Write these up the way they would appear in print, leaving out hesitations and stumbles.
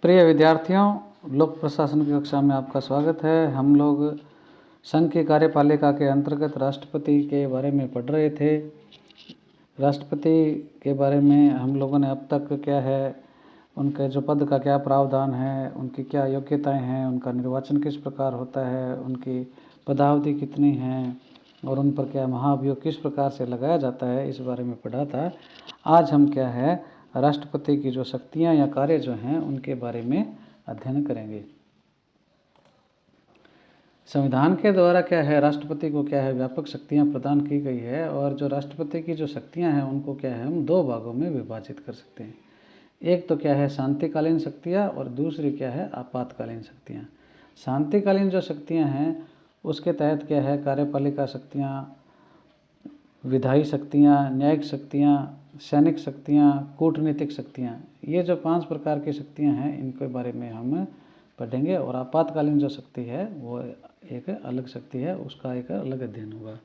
प्रिय विद्यार्थियों, लोक प्रशासन की कक्षा में आपका स्वागत है। हम लोग संघ की कार्यपालिका के अंतर्गत राष्ट्रपति के बारे में पढ़ रहे थे। राष्ट्रपति के बारे में हम लोगों ने अब तक क्या है, उनके जो पद का क्या प्रावधान है, उनकी क्या योग्यताएं हैं, उनका निर्वाचन किस प्रकार होता है, उनकी पदावधि कितनी है और उन पर क्या महाभियोग किस प्रकार से लगाया जाता है, इस बारे में पढ़ा था। आज हम क्या है, राष्ट्रपति की जो शक्तियां या कार्य जो हैं उनके बारे में अध्ययन करेंगे। संविधान के द्वारा क्या है, राष्ट्रपति को क्या है व्यापक शक्तियां प्रदान की गई है और जो राष्ट्रपति की जो शक्तियां हैं उनको क्या है हम दो भागों में विभाजित कर सकते हैं। एक तो क्या है शांतिकालीन शक्तियां और दूसरी क्या है आपातकालीन शक्तियां। शांतिकालीन जो शक्तियां हैं उसके तहत क्या है कार्यपालिका शक्तियां, विधायी शक्तियां, न्यायिक शक्तियां, सैनिक शक्तियां, कूटनीतिक शक्तियां, ये जो 5 प्रकार की शक्तियां हैं इनके बारे में हम पढ़ेंगे। और आपातकालीन जो शक्ति है वो एक अलग शक्ति है, उसका एक अलग अध्ययन होगा।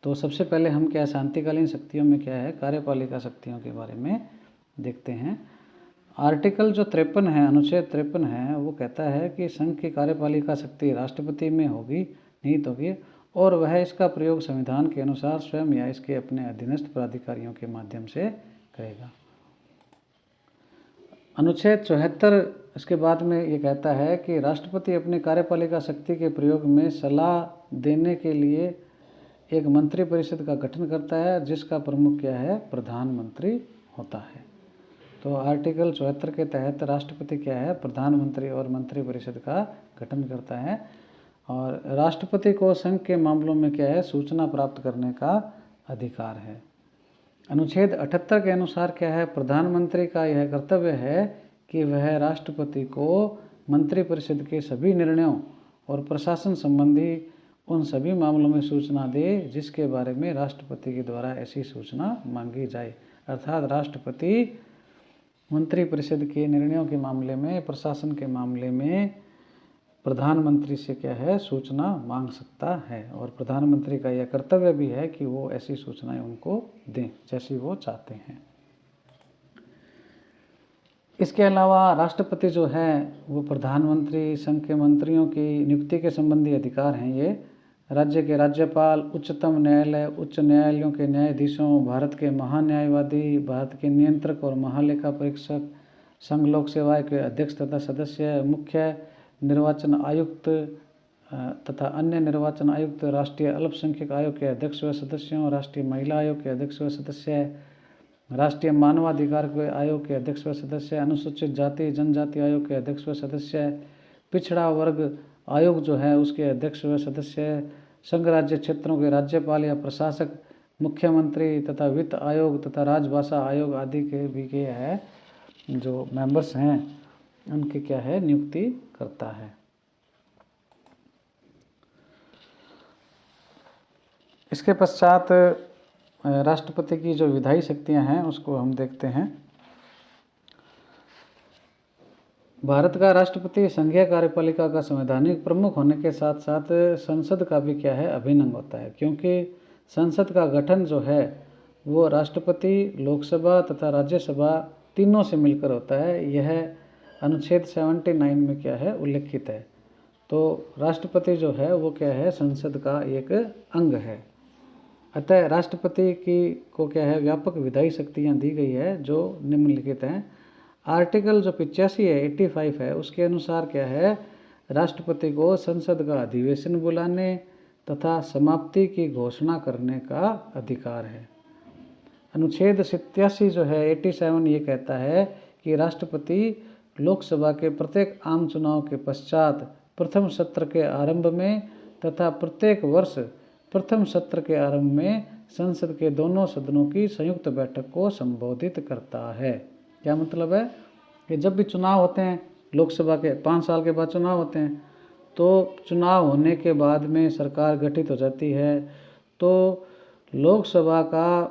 तो सबसे पहले हम क्या शांतिकालीन शक्तियों में क्या है कार्यपालिका शक्तियों के बारे में देखते हैं। आर्टिकल जो 53 है, अनुच्छेद 53 है, वो कहता है कि संघ की कार्यपालिका शक्ति राष्ट्रपति में होगी, निहित होगी, और वह इसका प्रयोग संविधान के अनुसार स्वयं या इसके अपने अधीनस्थ प्राधिकारियों के माध्यम से करेगा। अनुच्छेद 74 इसके बाद में ये कहता है कि राष्ट्रपति अपनी कार्यपालिका शक्ति के प्रयोग में सलाह देने के लिए एक मंत्रिपरिषद का गठन करता है, जिसका प्रमुख क्या है प्रधानमंत्री होता है। तो आर्टिकल 74 के तहत राष्ट्रपति क्या है प्रधानमंत्री और मंत्रिपरिषद का गठन करता है। और राष्ट्रपति को संघ के मामलों में क्या है सूचना प्राप्त करने का अधिकार है। अनुच्छेद 78 के अनुसार क्या है प्रधानमंत्री का यह कर्तव्य है कि वह राष्ट्रपति को मंत्रिपरिषद के सभी निर्णयों और प्रशासन संबंधी उन सभी मामलों में सूचना दे जिसके बारे में राष्ट्रपति के द्वारा ऐसी सूचना मांगी जाए। अर्थात राष्ट्रपति मंत्रिपरिषद के निर्णयों के मामले में, प्रशासन के मामले में प्रधानमंत्री से क्या है सूचना मांग सकता है। और प्रधानमंत्री का यह कर्तव्य भी है कि वो ऐसी सूचनाएं उनको दें जैसी वो चाहते हैं। इसके अलावा राष्ट्रपति जो है वो प्रधानमंत्री, संघ के मंत्रियों की नियुक्ति के संबंधी अधिकार हैं ये, राज्य के राज्यपाल, उच्चतम न्यायालय, उच्च न्यायालयों के न्यायाधीशों, भारत के महान्यायवादी, भारत के नियंत्रक और महालेखा परीक्षक, संघ लोक सेवाएं के अध्यक्ष तथा सदस्य, मुख्य निर्वाचन आयुक्त तथा अन्य निर्वाचन आयुक्त, राष्ट्रीय अल्पसंख्यक आयोग के अध्यक्ष व सदस्यों, राष्ट्रीय महिला आयोग के अध्यक्ष व सदस्य, राष्ट्रीय मानवाधिकार आयोग के अध्यक्ष व सदस्य, अनुसूचित जाति जनजाति आयोग के अध्यक्ष व सदस्य, पिछड़ा वर्ग आयोग जो है उसके अध्यक्ष व सदस्य, संघ राज्य क्षेत्रों के राज्यपाल या प्रशासक, मुख्यमंत्री तथा वित्त आयोग तथा राजभाषा आयोग आदि के भी के है जो मेंबर्स हैं उनकी क्या है नियुक्ति करता है। इसके पश्चात राष्ट्रपति की जो विधायी शक्तियां हैं उसको हम देखते हैं। भारत का राष्ट्रपति संघीय कार्यपालिका का संवैधानिक प्रमुख होने के साथ साथ संसद का भी क्या है अभिन्न अंग होता है, क्योंकि संसद का गठन जो है वो राष्ट्रपति, लोकसभा तथा राज्यसभा तीनों से मिलकर होता है। यह अनुच्छेद 79 में क्या है उल्लेखित है। तो राष्ट्रपति जो है वो क्या है संसद का एक अंग है। अतः राष्ट्रपति की को क्या है व्यापक विधायी शक्तियाँ दी गई है जो निम्नलिखित हैं। आर्टिकल जो 85 है 85 है उसके अनुसार क्या है राष्ट्रपति को संसद का अधिवेशन बुलाने तथा समाप्ति की घोषणा करने का अधिकार है। अनुच्छेद 87 जो है 87 ये कहता है कि राष्ट्रपति लोकसभा के प्रत्येक आम चुनाव के पश्चात प्रथम सत्र के आरंभ में तथा प्रत्येक वर्ष प्रथम सत्र के आरंभ में संसद के दोनों सदनों की संयुक्त बैठक को संबोधित करता है। क्या मतलब है कि जब भी चुनाव होते हैं लोकसभा के 5 साल के बाद चुनाव होते हैं, तो चुनाव होने के बाद में सरकार गठित हो जाती है, तो लोकसभा का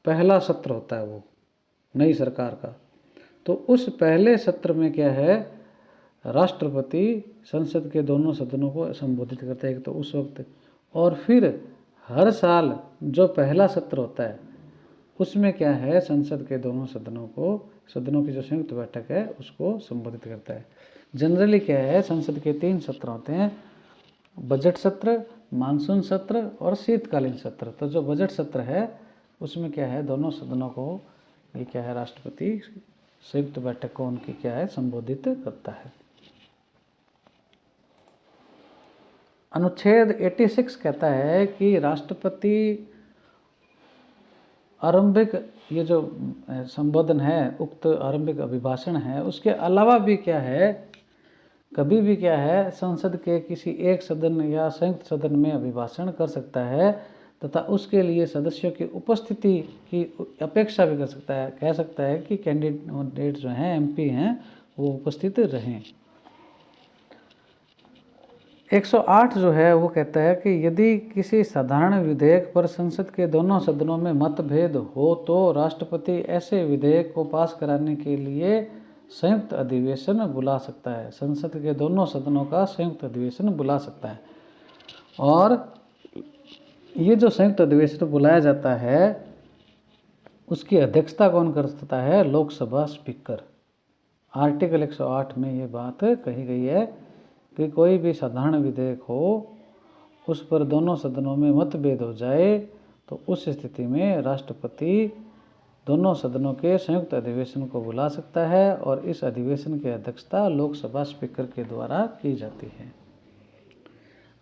पहला सत्र होता है वो नई सरकार का। तो उस पहले सत्र में क्या है राष्ट्रपति संसद के दोनों सदनों को संबोधित करता है एक तो उस वक्त, और फिर हर साल जो पहला सत्र होता है उसमें क्या है, संसद के दोनों सदनों की जो संयुक्त बैठक है उसको संबोधित करता है। जनरली क्या है, संसद के 3 सत्र होते हैं, बजट सत्र, मानसून सत्र और शीतकालीन सत्र। तो जो बजट सत्र है उसमें क्या है, दोनों सदनों को ये क्या है, राष्ट्रपति संयुक्त बैठक को उनकी क्या है, संबोधित करता है। अनुच्छेद 86 कहता है कि राष्ट्रपति आरंभिक ये जो संबोधन है, उक्त आरंभिक अभिभाषण है, उसके अलावा भी क्या है, कभी भी क्या है, संसद के किसी एक सदन या संयुक्त सदन में अभिभाषण कर सकता है तथा उसके लिए सदस्यों की उपस्थिति की अपेक्षा भी कर सकता है। कह सकता है कि कैंडिडेट जो हैं, एमपी हैं, वो उपस्थित रहें। 108 जो है वो कहता है कि यदि किसी साधारण विधेयक पर संसद के दोनों सदनों में मतभेद हो तो राष्ट्रपति ऐसे विधेयक को पास कराने के लिए संयुक्त अधिवेशन बुला सकता है। संसद के दोनों सदनों का संयुक्त अधिवेशन बुला सकता है। और ये जो संयुक्त अधिवेशन बुलाया जाता है उसकी अध्यक्षता कौन कर सकता है, लोकसभा स्पीकर। आर्टिकल 108 में ये बात कही गई है कि कोई भी साधारण विधेयक हो, उस पर दोनों सदनों में मतभेद हो जाए तो उस स्थिति में राष्ट्रपति दोनों सदनों के संयुक्त अधिवेशन को बुला सकता है और इस अधिवेशन की अध्यक्षता लोकसभा स्पीकर के द्वारा की जाती है।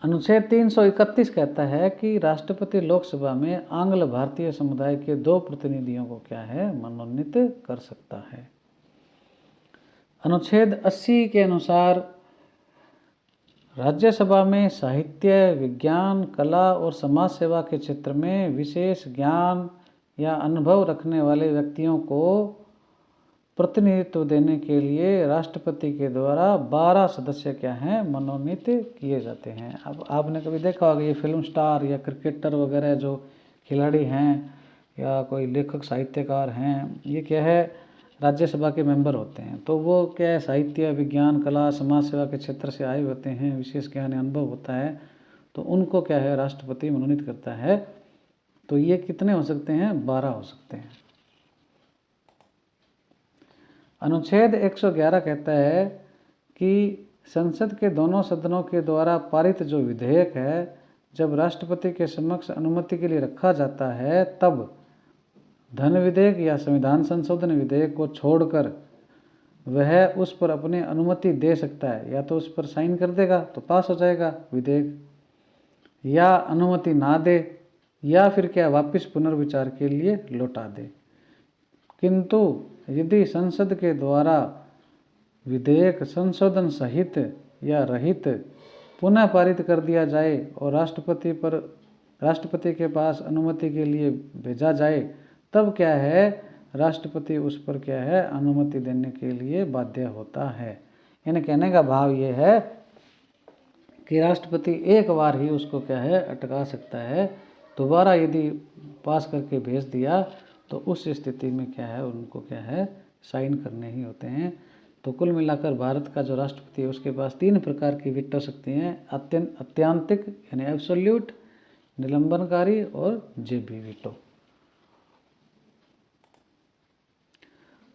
अनुच्छेद 331 कहता है कि राष्ट्रपति लोकसभा में आंग्ल भारतीय समुदाय के 2 प्रतिनिधियों को क्या है, मनोनीत कर सकता है। अनुच्छेद 80 के अनुसार राज्यसभा में साहित्य, विज्ञान, कला और समाज सेवा के क्षेत्र में विशेष ज्ञान या अनुभव रखने वाले व्यक्तियों को प्रतिनिधित्व देने के लिए राष्ट्रपति के द्वारा 12 सदस्य क्या हैं, मनोनीत किए जाते हैं। अब आपने कभी देखा होगा ये फिल्म स्टार या क्रिकेटर वगैरह जो खिलाड़ी हैं या कोई लेखक साहित्यकार हैं, ये क्या है, राज्यसभा के मेंबर होते हैं। तो वो क्या है, साहित्य, विज्ञान, कला, समाज सेवा के क्षेत्र से आए होते हैं, विशेष ज्ञान अनुभव होता है, तो उनको क्या है, राष्ट्रपति मनोनीत करता है। तो ये कितने हो सकते हैं, 12 हो सकते हैं। अनुच्छेद 111 कहता है कि संसद के दोनों सदनों के द्वारा पारित जो विधेयक है, जब राष्ट्रपति के समक्ष अनुमति के लिए रखा जाता है तब धन विधेयक या संविधान संशोधन विधेयक को छोड़कर वह उस पर अपनी अनुमति दे सकता है। या तो उस पर साइन कर देगा तो पास हो जाएगा विधेयक, या अनुमति ना दे, या फिर क्या, वापस पुनर्विचार के लिए लौटा दे। किंतु यदि संसद के द्वारा विधेयक संशोधन सहित या रहित पुनः पारित कर दिया जाए और राष्ट्रपति के पास अनुमति के लिए भेजा जाए, तब क्या है, राष्ट्रपति उस पर क्या है, अनुमति देने के लिए बाध्य होता है। यानी कहने का भाव ये है कि राष्ट्रपति एक बार ही उसको क्या है, अटका सकता है। दोबारा यदि पास करके भेज दिया तो उस स्थिति में क्या है, उनको क्या है, साइन करने ही होते हैं। तो कुल मिलाकर भारत का जो राष्ट्रपति है उसके पास 3 प्रकार की विटो शक्ति हैं, अत्यंतिक यानी एब्सोल्यूट, निलंबनकारी और जेबी विटो।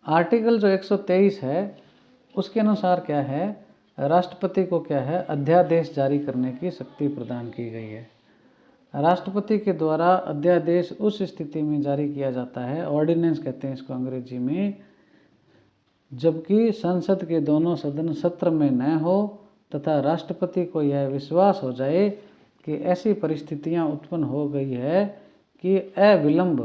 आर्टिकल जो 123 है उसके अनुसार क्या है, राष्ट्रपति को क्या है, अध्यादेश जारी करने की शक्ति प्रदान की गई है। राष्ट्रपति के द्वारा अध्यादेश उस स्थिति में जारी किया जाता है, ऑर्डिनेंस कहते हैं इसको अंग्रेजी में, जबकि संसद के दोनों सदन सत्र में न हो तथा राष्ट्रपति को यह विश्वास हो जाए कि ऐसी परिस्थितियां उत्पन्न हो गई है कि अविलंब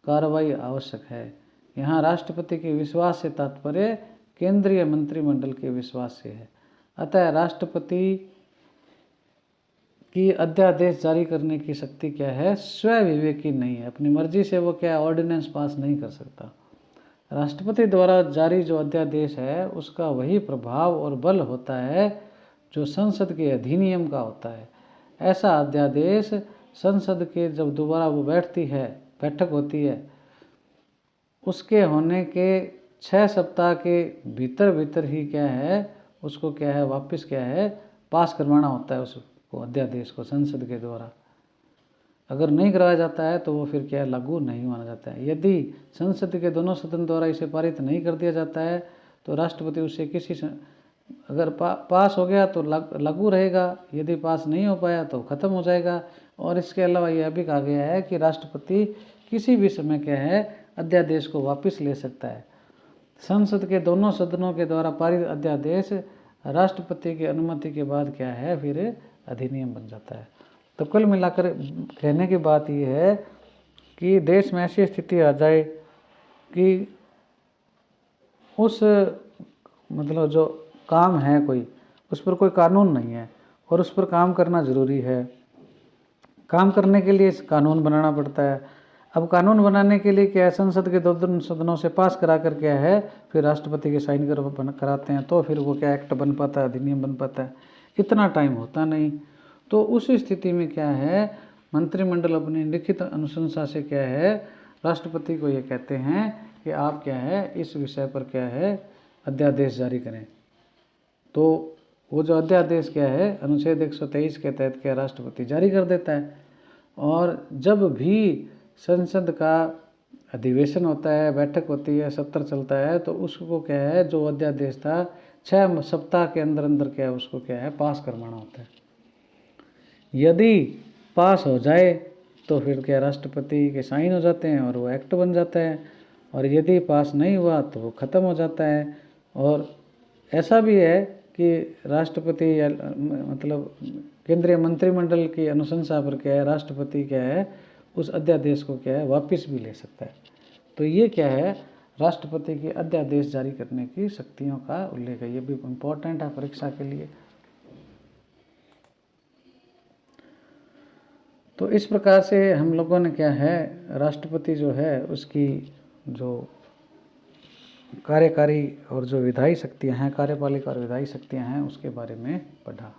कार्रवाई आवश्यक है। यहाँ राष्ट्रपति के विश्वास से तात्पर्य केंद्रीय मंत्रिमंडल के विश्वास से है। अतः राष्ट्रपति की अध्यादेश जारी करने की शक्ति क्या है, स्वविवेकी नहीं है, अपनी मर्जी से वो क्या ऑर्डिनेंस पास नहीं कर सकता। राष्ट्रपति द्वारा जारी जो अध्यादेश है उसका वही प्रभाव और बल होता है जो संसद के अधिनियम का होता है। ऐसा अध्यादेश संसद के जब दोबारा वो बैठक होती है, उसके होने के 6 सप्ताह के भीतर ही क्या है, उसको क्या है, वापस क्या है, पास करवाना होता है उसको, अध्यादेश को संसद के द्वारा। अगर नहीं कराया जाता है तो वो फिर क्या है, लागू नहीं माना जाता है। यदि संसद के दोनों सदन द्वारा इसे पारित नहीं कर दिया जाता है तो राष्ट्रपति उसे अगर पास हो गया तो लागू रहेगा, यदि पास नहीं हो पाया तो ख़त्म हो जाएगा। और इसके अलावा यह भी कहा गया है कि राष्ट्रपति किसी भी समय क्या है, अध्यादेश को वापस ले सकता है। संसद के दोनों सदनों के द्वारा पारित अध्यादेश राष्ट्रपति की अनुमति के बाद क्या है, फिर अधिनियम बन जाता है। तो कुल मिलाकर कहने की बात यह है कि देश में ऐसी स्थिति आ जाए कि उस मतलब जो काम है कोई, उस पर कोई कानून नहीं है और उस पर काम करना ज़रूरी है। काम करने के लिए कानून बनाना पड़ता है। अब कानून बनाने के लिए क्या है, संसद के दोनों सदनों से पास करा कर क्या है, फिर राष्ट्रपति के साइन कराते हैं तो फिर वो क्या एक्ट बन पाता है, अधिनियम बन पाता है। इतना टाइम होता नहीं। तो उस स्थिति में क्या है, मंत्रिमंडल अपनी लिखित अनुशंसा से क्या है, राष्ट्रपति को ये कहते हैं कि आप क्या है, इस विषय पर क्या है, अध्यादेश जारी करें। तो वो जो अध्यादेश क्या है, अनुच्छेद 123 के तहत क्या राष्ट्रपति जारी कर देता है। और जब भी संसद का अधिवेशन होता है, बैठक होती है, सत्र चलता है, तो उसको क्या है, जो अध्यादेश था 6 सप्ताह के अंदर अंदर क्या है, उसको क्या है, पास करवाना होता है। यदि पास हो जाए तो फिर क्या राष्ट्रपति के साइन हो जाते हैं और वो एक्ट बन जाता है, और यदि पास नहीं हुआ तो वो ख़त्म हो जाता है। और ऐसा भी है कि राष्ट्रपति या मतलब केंद्रीय मंत्रिमंडल की अनुशंसा पर क्या है, राष्ट्रपति क्या है, उस अध्यादेश को क्या है, वापस भी ले सकता है। तो ये क्या है, राष्ट्रपति की अध्यादेश जारी करने की शक्तियों का उल्लेख है। ये भी इम्पोर्टेंट है परीक्षा के लिए। तो इस प्रकार से हम लोगों ने क्या है, राष्ट्रपति जो है उसकी जो कार्यकारी और जो विधायी शक्तियां हैं, कार्यपालिका और विधायी शक्तियां हैं, उसके बारे में पढ़ा।